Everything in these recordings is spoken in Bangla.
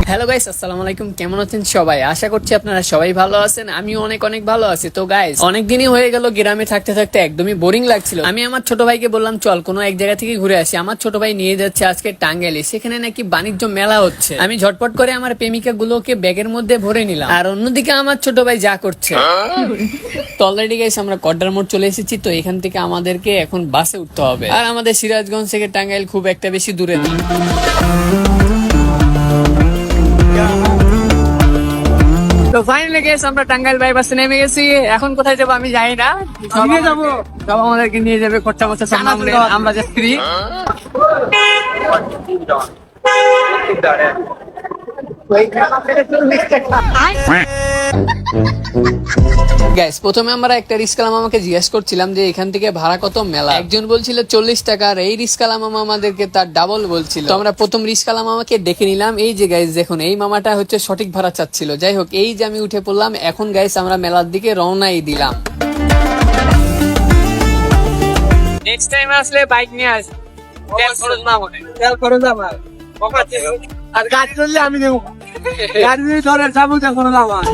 হ্যালো গাইস, আসসালামু আলাইকুম। কেমন আছেন সবাই? আশা করছি আপনারা সবাই ভালো আছেন। আমি অনেক ভালো আছি। তো গাইস, অনেকদিনই হয়ে গেল গ্রামে থাকতে থাকতে একদমই বোরিং লাগছিল। আমি আমার ছোট ভাইকে বললাম চল কোনো এক জায়গা থেকে ঘুরে আসি। আমার ছোট ভাই নিয়ে যাচ্ছে আজকে টাঙ্গাইলে, সেখানে নাকি বাণিজ্য মেলা হচ্ছে। আমি ঝটপট করে আমার প্রেমিকা গুলোকে ব্যাগের মধ্যে ভরে নিলাম, আর অন্যদিকে আমার ছোট ভাই যা করছে। তো অলরেডি গাইস আমরা কড্ডার মোড় চলে এসেছি। তো এখান থেকে আমাদেরকে এখন বাসে উঠতে হবে, আর আমাদের সিরাজগঞ্জ থেকে টাঙ্গাইল খুব একটা বেশি দূরে না। তো ফাইনালি গেস আমরা টাঙ্গাইল বাইপাসে নেমে গেছি। এখন কোথায় যাবো আমি জানি না, নিয়ে যাবো সব আমাদেরকে নিয়ে যাবে, খরচা মরচা সব আমরা যে ফ্রি। গাইস প্রথমে আমরা একটা রিস্কালা মামাকে জিজ্ঞেস করছিলাম যে এখান থেকে ভাড়া কত মেলা। একজন বলছিল 40 টাকা, আর এই রিস্কালা মামা আমাদেরকে তার ডাবল বলছিল। তো আমরা প্রথম রিস্কালা মামাকে দেখে নিলাম। এই যে গাইস দেখুন, এই মামাটা হচ্ছে সঠিক ভাড়া চাচ্ছিল। যাই হোক, এই যে আমি উঠে পড়লাম। এখন গাইস আমরা মেলার দিকে রওনাই দিলাম। নেক্সট টাইম আসলে বাইক নিয়ে আস, তেল খরচ না হবে, তেল খরচ আমার আর গাড়ি চললে আমি দেবো। গাড়ি ধরে যাবো যখন আমার।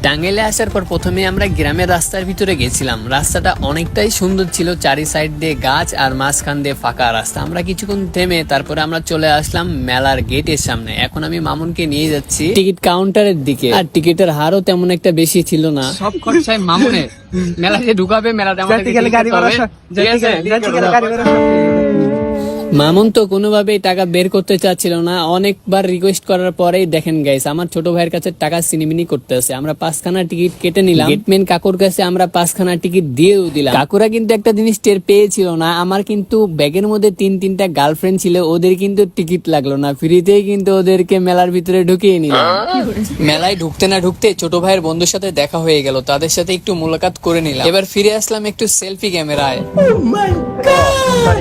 টাঙ্গাইলে আসার পর প্রথমে আমরা গ্রামের রাস্তার ভিতরে গেছিলাম। রাস্তাটা অনেকটাই সুন্দর ছিল, চারি সাইড দিয়ে গাছ আর মাঝখান দিয়ে ফাঁকা রাস্তা। আমরা কিছুক্ষণ থেমে তারপরে আমরা চলে আসলাম মেলার গেটের সামনে। এখন আমি মামুনকে নিয়ে যাচ্ছি টিকিট কাউন্টারের দিকে, আর টিকিটের হারও তেমন একটা বেশি ছিল না। সব খরচায় মামুনের। মেলা যে ঢুকাবে, মেলাতে মামুন তো কোনোভাবেই টাকা বের করতে চাচ্ছিল না। অনেকবার রিকোয়েস্ট করার পরেই দেখেন গাইস আমার ছোট ভাইয়ের কাছে টাকা সিনিমিনি করতে আছে। আমরা 5খানা টিকিট কেটে নিলাম। গেটম্যান কাকুর কাছে আমরা 5খানা টিকিট দিয়েও দিলাম। কাকুরা কিন্তু একটা জিনিস টের পেয়েছিল না, আমার কিন্তু ব্যাগের মধ্যে 3-3টা গার্লফ্রেন্ড ছিল। ওদের কিন্তু টিকিট লাগলো না, ফ্রিতেই কিন্তু ওদেরকে মেলার ভিতরে ঢুকিয়ে নিলাম। মেলায় ঢুকতে না ঢুকতে ছোট ভাইয়ের বন্ধুর সাথে দেখা হয়ে গেল, তাদের সাথে একটু মোলাকাত করে নিলাম। এবার ফিরে আসলাম একটু সেলফি ক্যামেরায়।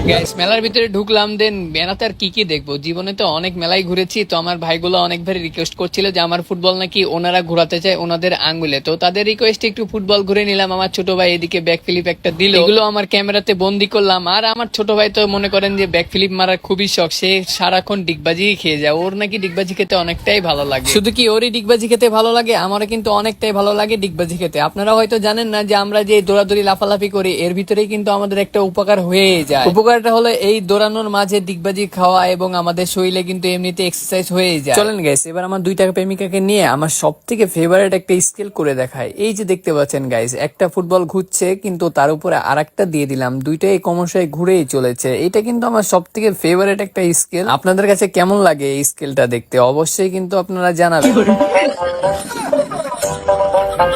গাইস মেলার ভিতরে ঢুকলাম। দেন মেলাতে আর কি কি দেখবো, জীবনে তো অনেক মেলায় ঘুরেছি। তো আমার ভাইগুলো অনেকবার রিকোয়েস্ট করছিল যে আমার ফুটবল নাকি ওনারা ঘোরাতে চায় ওনাদের আঙ্গুলে। তো তাদের রিকোয়েস্টে একটু ফুটবল ঘুরে নিলাম। আমার ছোট ভাই এদিকে ব্যাক ফ্লিপ একটা দিল, এগুলো আমার ক্যামেরাতে বন্দি করলাম। আর আমার ছোট ভাই তো মনে করেন যে ব্যাক ফ্লিপ মারার খুবই শখ, সে সারাক্ষণ ডিগবাজি খেয়ে যায়। ওর নাকি ডিগবাজি খেতে অনেকটাই ভালো লাগে। শুধু কি ওরই ডিগবাজি খেতে ভালো লাগে, আমারও কিন্তু অনেকটাই ভালো লাগে ডিগবাজি খেতে। আপনারা হয়তো জানেন না যে আমরা যে দৌড়াদৌড়ি লাফালাফি করি, এর ভিতরেই কিন্তু আমাদের একটা উপকার হয়ে যায়। উপকারটা হলো এই দৌড়ানোর মাঝে ডিগবাজি খাওয়া, এবং আমাদের শরীরে কিন্তু এমনিতে এক্সারসাইজ হয়ে যায়। চলেন গাইস এবার আমার 2 টাকা প্রেমিকাকে নিয়ে আমার সব থেকে ফেভারিট একটা স্কেল করে দেখায়। এই যে দেখতে পাচ্ছেন গাইস, একটা ফুটবল ঘুরছে কিন্তু তার উপরে আরেকটা দিয়ে দিলাম, দুইটাই ক্রমশই ঘুরেই চলেছে। এটা কিন্তু আমার সব থেকে ফেভারিট একটা স্কেল। আপনাদের কাছে কেমন লাগে এই স্কেলটা দেখতে? অবশ্যই কিন্তু আপনারা জানাবেন।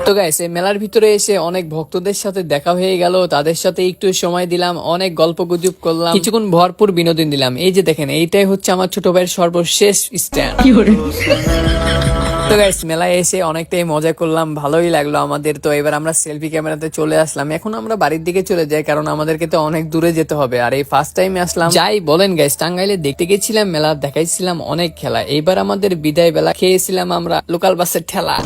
তো গাইস এই মেলার ভিতরে এসে অনেক ভক্তদের সাথে দেখা হয়ে গেল, তাদের সাথে একটু সময় দিলাম, অনেক গল্প গুজব করলাম, কিছুক্ষণ ভরপুর বিনোদন দিলাম। এই যে দেখেন, এইটাই হচ্ছে আমার ছোট ভাইয়ের সর্বশেষ স্ট্যান্ড। তো গাইস মেলায় এসে অনেকটাই মজা করলাম, ভালোই লাগলো আমাদের। তো এবার আমরা সেলফি ক্যামেরাতে চলে আসলাম। এখন আমরা বাড়ির দিকে চলে যাই, কারণ আমাদেরকে তো অনেক দূরে যেতে হবে। আর এই ফার্স্ট টাইম আসলাম। যাই বলেন গাইস, টাঙ্গাইলে দেখতে গেছিলাম মেলা, দেখাইছিলাম অনেক খেলা। এইবার আমাদের বিদায় বেলা খেয়েছিলাম আমরা লোকাল বাসের ঠেলা।